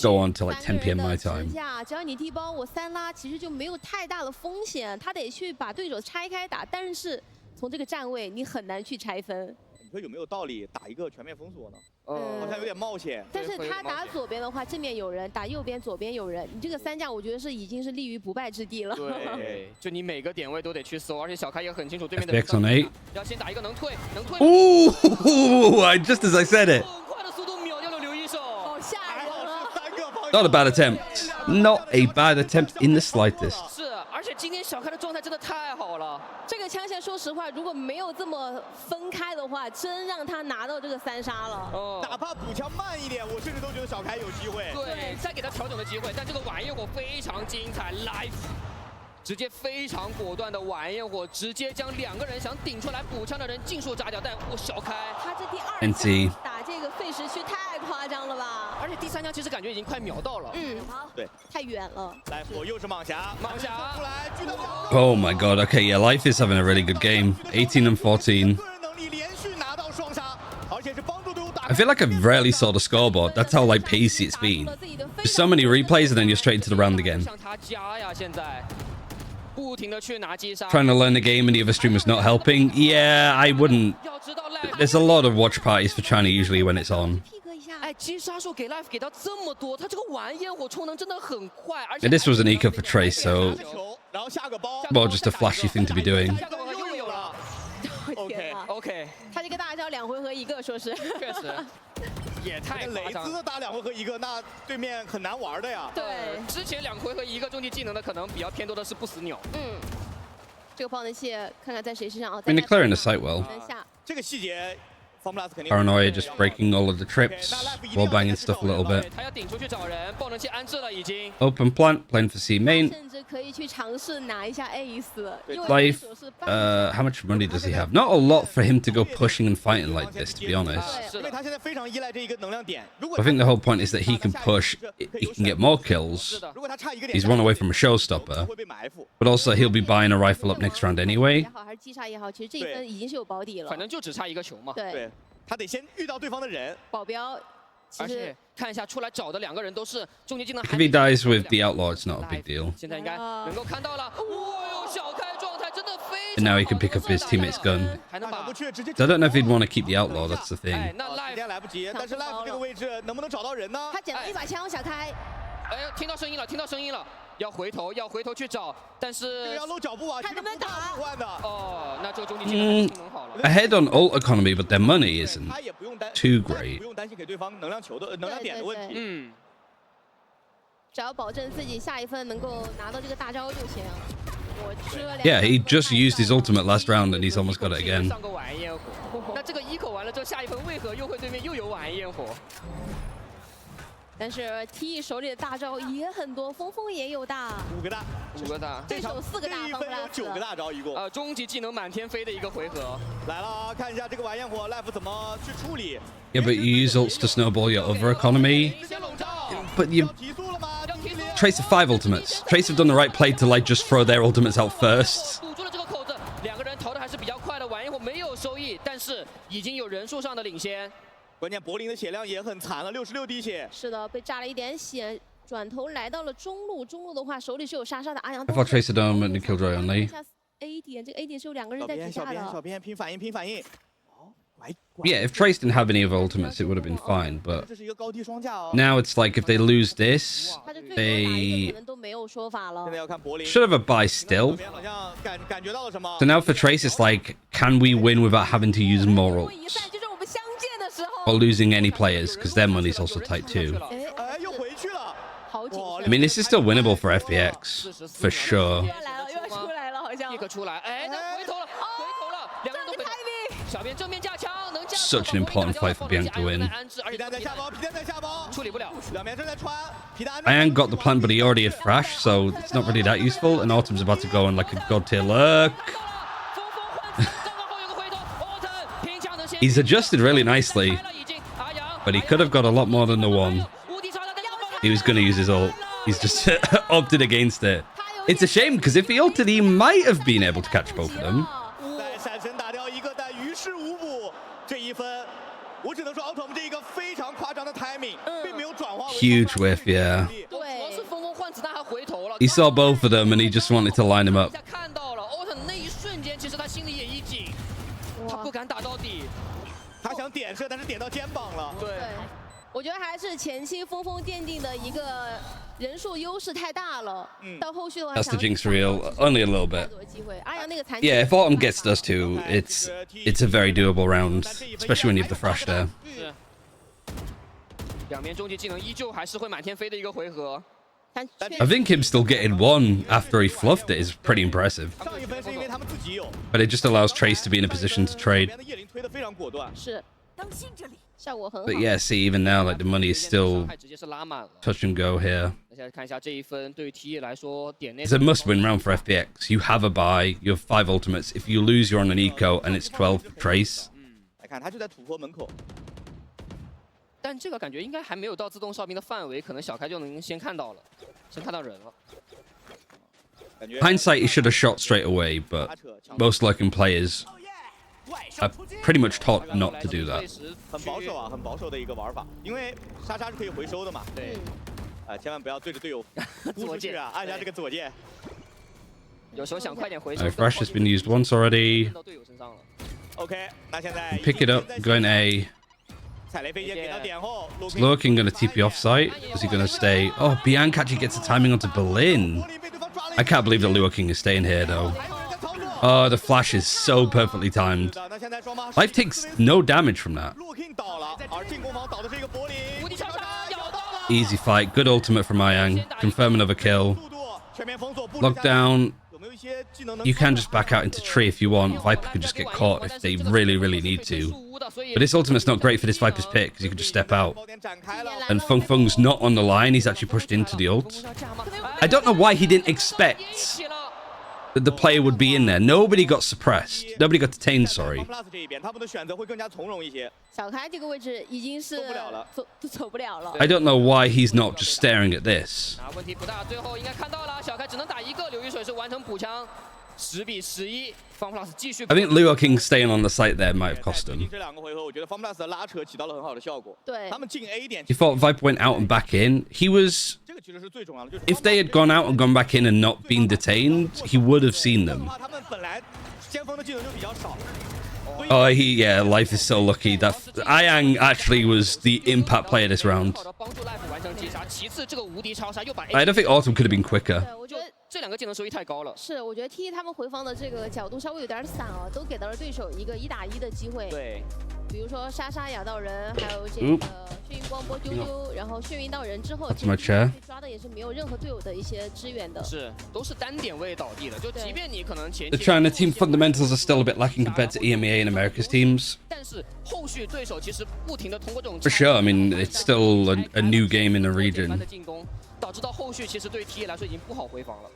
go on till, like, 10 p.m. my time. 只要你低包，我3拉，其实就没有太大的风险。他得去把对手拆开打，但是从这个站位，你很难去拆分。你说有没有道理打一个全面封锁呢？好像有点冒险。但是他打左边的话，正面有人；打右边，左边有人。你这个3架，我觉得已经是立于不败之地了。对，就你每个点位都得去搜，而且小开也很清楚对面的。FPX on 8. 要先打一个能退。Ooh! Just as I said it. 更快的速度秒掉了刘一手，好吓人啊！ Not a bad attempt. Not a bad attempt in the slightest. 是，而且今天小开的状态真的太好了。这个枪线，说实话，如果没有这么分开的话，真让他拿到这个3杀了。哪怕补枪慢一点，我甚至都觉得小开有机会。对，再给他调整的机会，但这个晚焰火非常精彩 ，Life 直接非常果断的晚焰火，直接将2个人想顶出来补枪的人尽数炸掉。但我小开，他这第2枪打这个废墟区太夸张了吧？而且第3枪其实感觉已经快秒到了。好，对，太远了。Life又是蟒侠，出来，巨大 Oh my god. Okay, yeah, Life is having a really good game. 18 and 14. I feel like I've rarely saw the scoreboard. That's how like pacey it's been. There's so many replays and then you're straight into the round again. Trying to learn the game and the other streamer's not helping. Yeah, I wouldn't. There's a lot of watch parties for China usually when it's on. And this was an eco for Trace, so well, just a flashy thing to be doing. OK， 他这个大招2回合1个，说是确实也太雷兹打2回合1个，那对面很难玩的呀。对，之前2回合1个终极技能的可能比较偏多的是不死鸟。这个爆能器看看在谁身上啊？ I mean, they're clearing the site well. 这个细节。 Paranoia just breaking all of the trips, wall banging stuff a little bit. Open plant, playing for C main. Life, how much money does he have? Not a lot for him to go pushing and fighting like this, to be honest. I think the whole point is that he can push, he can get more kills. He's one away from a showstopper. But also he'll be buying a rifle up next round anyway. 他得先遇到对方的人，保镖。而且看一下出来找的2个人都是终极技能。 If he dies with the outlaw, it's not a big deal. 现在应该能够看到了。哇，小开状态真的非常。 And now he can pick up his teammate's gun. So I don't know if he'd want to keep the outlaw. That's the thing. 那 Life 来不及，但是 Life 这个位置能不能找到人呢？他捡了一把枪，小开。哎，听到声音了，听到声音了。 要回头去找，但是要露脚步啊，看能不能打哦，那这个终极技能挺好了。 Ahead on ult economy, but their money isn't too great. 不用担心给对方能量球的能量点的问题。只要保证自己下一分能够拿到这个大招就行。我吃了2。Yeah, he just used his ultimate last round and he's almost got it again. 上个晚焰火，那这个1口完了之后，下一分为何又会对面又有晚焰火？ 但是 T 手里的大招也很多，峰峰也有大，5个大，5个大，对手4个大，这一分有9个大招一共。终极技能满天飞的一个回合。来了，看一下这个晚焰火 Life 怎么去处理。Yeah, but you use ults to snowball your other economy. But you Trace have 5 ultimates. Trace have done the right play to like just throw their ultimates out first. 堵住了这个口子，2个人逃的还是比较快的，晚焰火没有收益，但是已经有人数上的领先。 关键柏林的血量也很惨了，66滴血。是的，被炸了一点血，转头来到了中路。中路的话，手里是有杀杀的。阿阳。I thought Trace had done the killjoy only. A 点，这个 A 点是有2个人在底下的。小编拼反应，拼反应。 Yeah, if Trace didn't have any of ultimates, it would have been fine. But now it's like if they lose this, they should have a buy still. So now for Trace, it's like, can we win without having to use more ults? Or losing any players, because their money's also tight too. I mean, this is still winnable for FPX, for sure. Such an important fight for Bian to win. Ryan got the plant, but he already had Thrash, so it's not really that useful. And Autumn's about to go on like a god tier lurk. He's adjusted really nicely, but he could have got a lot more than the one. He was going to use his ult. He's just opted against it. It's a shame, because if he ulted, he might have been able to catch both of them. Huge whiff, yeah. He saw both of them and he just wanted to line them up. 他想点射，但是点到肩膀了。对，我觉得还是前期峰峰奠定的一个人数优势太大了。到后续的话 That's the jinx real, only a little bit. Yeah, if Autumn gets us too, it's a very doable round, especially when you have the Thrash there. 两边终极技能依旧还是会满天飞的一个回合。 I think him still getting one after he fluffed it is pretty impressive. But it just allows Trace to be in a position to trade. But yeah, see, even now, like, the money is still touch and go here. It's a must-win round for FPX. You have a buy, you have 5 ultimates. If you lose, you're on an eco, and it's 12 for Trace. 但这个感觉应该还没有到自动哨兵的范围，可能小开就能先看到了，先看到人了。Hindsight, he should have shot straight away, but most Lurking players are pretty much taught not to do that. 很保守啊，很保守的一个玩法，因为莎莎是可以回收的嘛。对。千万不要对着队友扑出去啊，按下这个左键。有时候想快点回收。Thrash has been used once already. OK， 那现在 pick it up, going A. Is Lurking going to TP off site? Is he going to stay? Oh, Bianca actually gets the timing onto Berlin. I can't believe that Lurking is staying here, though. Oh, the flash is so perfectly timed. Life takes no damage from that. Easy fight. Good ultimate from Yang. Confirm another kill. Lockdown. You can just back out into tree if you want. Viper could just get caught if they really, really need to. But this ultimate's not great for this Viper's pick, because you can just step out. And Feng Feng's not on the line. He's actually pushed into the ult. I don't know why he didn't expect that the player would be in there. Nobody got suppressed. Nobody got detained, sorry. I don't know why he's not just staring at this. I think Luo King staying on the site there might have cost him. He thought Viper went out and back in. He was... If they had gone out and gone back in and not been detained, he would have seen them. Oh, yeah, Life is so lucky. That Yang actually was the impact player this round. I don't think Autumn could have been quicker. 这两个技能收益太高了。是，我觉得 T 他们回防的这个角度稍微有点散哦，都给到了对手一个1打1的机会。对，比如说莎莎咬到人，还有这个眩晕光波丢丢，然后眩晕到人之后，被抓的也是没有任何队友的一些支援的。是，都是单点位倒地的，就即便你可能前期。The China team fundamentals are still a bit lacking compared to EMEA and America's teams. 但是后续对手其实不停的通过这种。For sure, I mean it's still a new game in the region. 导致到后续其实对 T 来说已经不好回防了。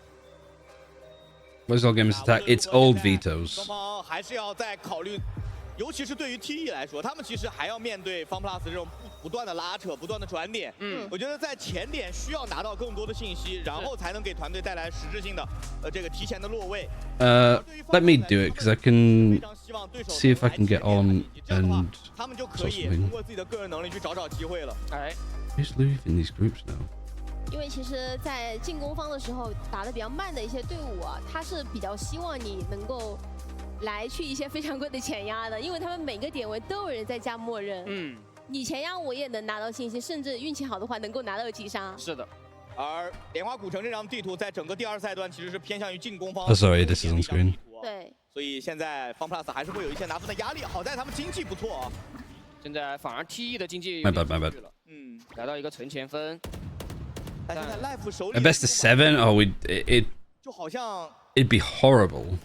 Where's all games attack? It's old vetoes. 双方还是要再考虑，尤其是对于 TE 来说，他们其实还要面对 FunPlus 这种不断的拉扯、不断的转点。我觉得在前点需要拿到更多的信息，然后才能给团队带来实质性的这个提前的落位。Let me do it because I can see if I can get on and. 他们就可以通过自己的个人能力去找机会了。哎 ，Who's losing these groups now? 因为其实，在进攻方的时候打得比较慢的一些队伍啊，他是比较希望你能够来去一些非常贵的前压的，因为他们每个点位都有人在加默认。你前压我也能拿到信息，甚至运气好的话能够拿到击杀。是的。而莲花古城这张地图在整个第2赛段其实是偏向于进攻方。Sorry, this is on screen. 对。所以现在 FunPlus 还是会有一些拿分的压力，好在他们经济不错啊。现在反而 TE 的经济。My bad. 来到一个存钱分。 但现在 Life 手里 A best of 7? Oh, it 就好像 it'd be horrible.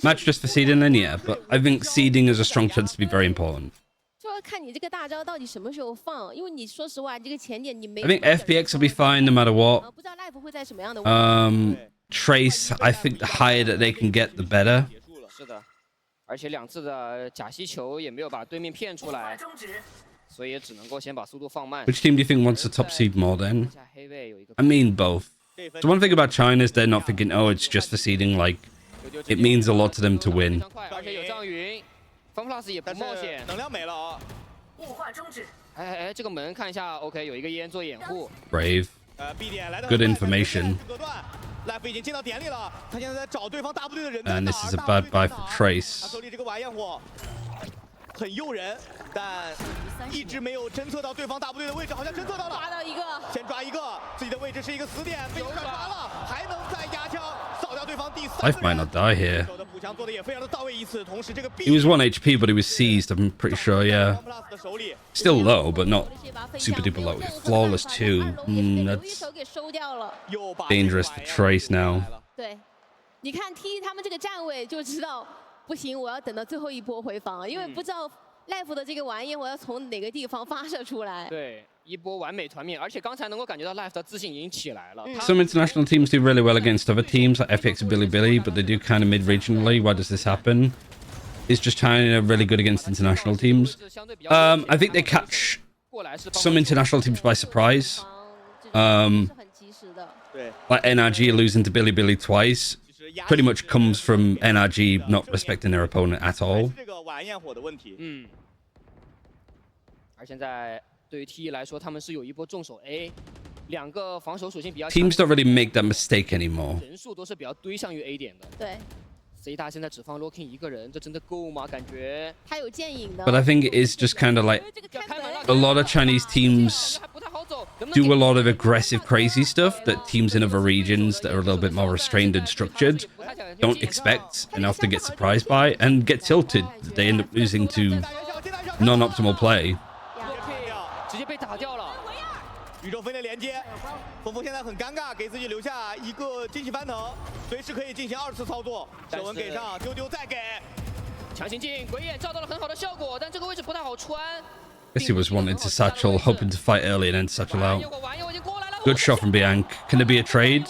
Match just for seeding, then yeah, but I think seeding has a strong chance to be very important. I think FPX will be fine no matter what. Trace, I think the higher that they can get, the better. 是的，而且2次的假吸球也没有把对面骗出来，所以也只能够先把速度放慢。 Which team do you think wants the top seed more then? I mean both. So one thing about China is they're not thinking, oh, it's just for seeding. Like, it means a lot to them to win. 而且有障云，FunPlus 也不冒险。能量没了啊！雾化终止。哎，这个门看一下 ，OK， 有一个烟做掩护。Brave. Good information. And this is a bad buy for Trace. 很诱人，但一直没有侦测到对方大部队的位置，好像侦测到了，抓到一个，先抓一个，自己的位置是一个死点，被抓了，还能再压枪扫掉对方第3个人。 Life might not die here. 手的补强做的也非常的到位，一次，同时这个 He was 1 HP, but he was seized. I'm pretty sure, yeah. Still low, but not super duper low. Flawless too. That's dangerous for Trace now. 对，你看 T 他们这个站位就知道。 不行，我要等到最后一波回防，因为不知道 Life 的这个玩意我要从哪个地方发射出来。对，一波完美团灭，而且刚才能够感觉到 Life 的自信已经起来了。Some international teams do really well against other teams like FPX and Bilibili, but they do kind of mid-regionally. Why does this happen? Is just China really good against international teams? I think they catch some international teams by surprise. Like NRG losing to Bilibili twice. Pretty much comes from NRG not respecting their opponent at all. 而现在对于 T 来说，他们是有一波重手 A， 2个防守属性比较。Teams don't really make that mistake anymore. 人数都是比较堆向于 A 点的。对。C 大现在只放 Locking 一个人，这真的够吗？感觉。他有剑影的。But I think it is just kind of like a lot of Chinese teams do a lot of aggressive, crazy stuff that teams in other regions that are a little bit more restrained and structured don't expect and often get surprised by and get tilted. They end up losing to non-optimal play. 直接被打掉了。宇宙分裂连接，峰峰现在很尴尬，给自己留下一个惊喜翻腾，随时可以进行2次操作。手纹给上，丢丢再给。强行进，鬼眼照到了很好的效果，但这个位置不太好穿。 Guess he was wanting to satchel, hoping to fight early and then satchel out. Good shot from Bianc. Can there be a trade?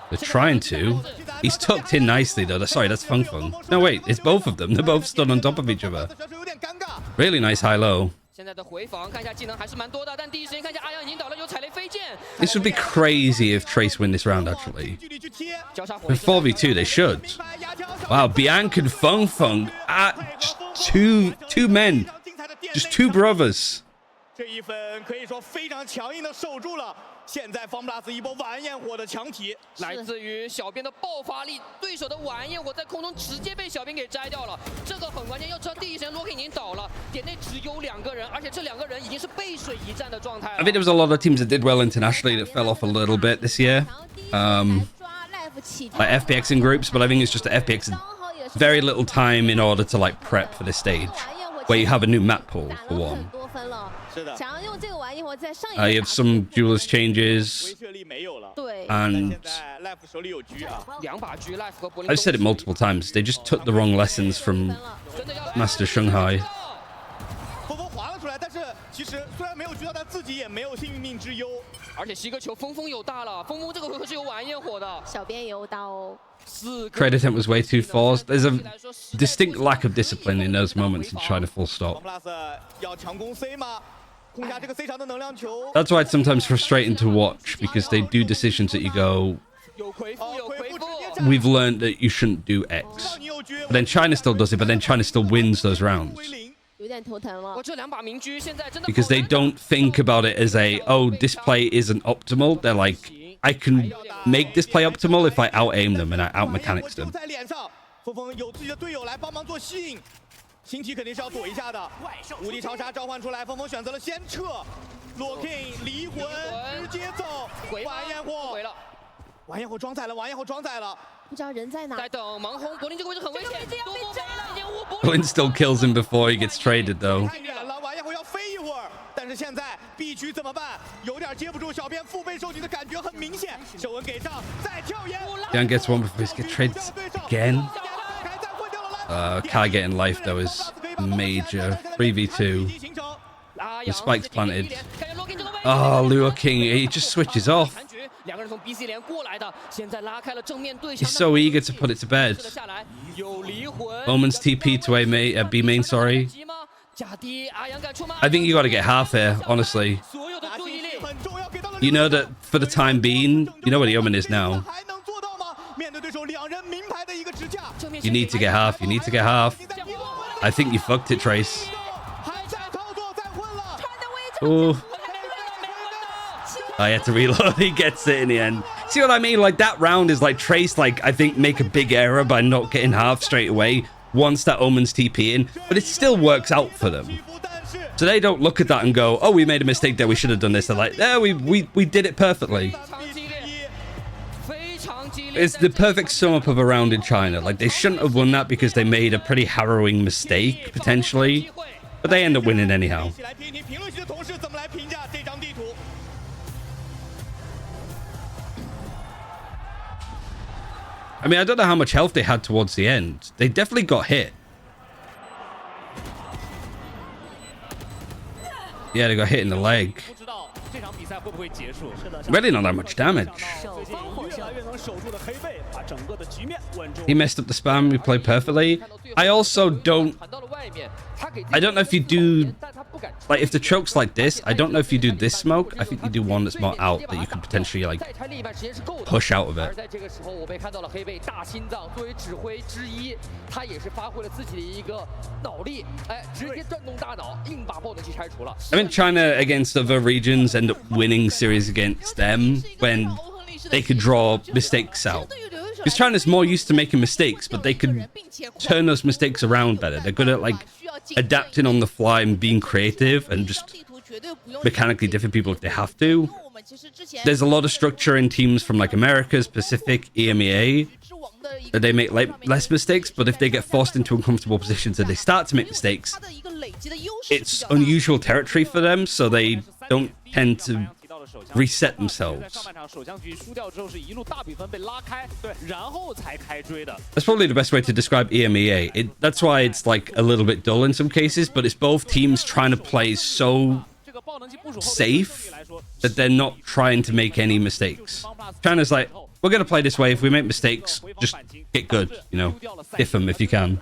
They're trying to. He's tucked in nicely though. Sorry, that's Fung Fung. No, wait, it's both of them. They're both stood on top of each other. Really nice high-low. This would be crazy if Trace win this round, actually. With 4v2, they should. Wow, Bianc and Fung Fung. Two men. Just 2 brothers. 这一分可以说非常强硬的守住了。现在 FunPlus 一波晚焰火的强体，来自于小编的爆发力，对手的晚焰火在空中直接被小编给摘掉了，这个很关键。要知道第一时间 Locking 已经倒了，点内只有2个人，而且这2个人已经是背水一战的状态了。I think there was a lot of teams that did well internationally that fell off a little bit this year. Like FPX in groups, but I think it's just that FPX had very little time in order to like prep for this stage. Where you have a new map pool for one. You have some duelist changes, and I've said it multiple times, they just took the wrong lessons from Master Shanghai. 而且吸个球，峰峰有大了，峰峰这个回合是有晚焰火的，小编也有大哦。 Trade attempt was way too forced. There's a distinct lack of discipline in those moments in China full stop. That's why it's sometimes frustrating to watch, because they do decisions that you go, we've learned that you shouldn't do X. But then China still does it, but then China still wins those rounds. Because they don't think about it as a, oh, this play isn't optimal. They're like, I can make this play optimal if I out-aim them and I out-mechanics them. 峰峰有自己的队友来帮忙做吸引，星体肯定是要躲一下的。无敌超杀召唤出来，峰峰选择了先撤。Locking 离魂直接走，晚焰火，晚焰火装载了，晚焰火装载了。不知道人在哪。在等盲轰，柏林这个位置很危险，多波飞了，已经柏林 still kills him before he gets traded though. 太远了，晚焰火要飞一会儿，但是现在 B 区怎么办？有点 Jan gets one before he gets traded again. Kai getting life though is major. 3v2. The spike's planted. Oh, Lua King, he just switches off. He's so eager to put it to bed. Omen's TP to B main, sorry. I think you got to get half here, honestly. You know that for the time being, you know where the Omen is now. You need to get half. You need to get half. I think you fucked it, Trace. Oh. I had to reload. He gets it in the end. See what I mean? Like, that round is like Trace, like, I think make a big error by not getting half straight away once that Omen's TP in, but it still works out for them. So they don't look at that and go, oh, we made a mistake there, we should have done this. They're like, yeah, we did it perfectly. It's the perfect sum up of a round in China. Like, they shouldn't have won that because they made a pretty harrowing mistake, potentially. But they end up winning anyhow. I mean, I don't know how much health they had towards the end. They definitely got hit. Yeah, they got hit in the leg. Really not that much damage. He messed up the spam. We played perfectly. I also don't... I don't know if you do... Like, if the choke's like this, I don't know if you do this smoke. I think you do one that's more out that you could potentially, like, push out of it. I mean, China against other regions end up winning series against them when they could draw mistakes out. Because China's more used to making mistakes, but they could turn those mistakes around better. They're good at, like, adapting on the fly and being creative and just mechanically different people if they have to. There's a lot of structure in teams from, like, Americas, Pacific, EMEA, that they make, like, less mistakes, but if they get forced into uncomfortable positions and they start to make mistakes, it's unusual territory for them, so they don't tend to reset themselves. That's probably the best way to describe EMEA. That's why it's like a little bit dull in some cases, but it's both teams trying to play so safe that they're not trying to make any mistakes. China's like, we're going to play this way. If we make mistakes, just get good, you know, diff them if you can.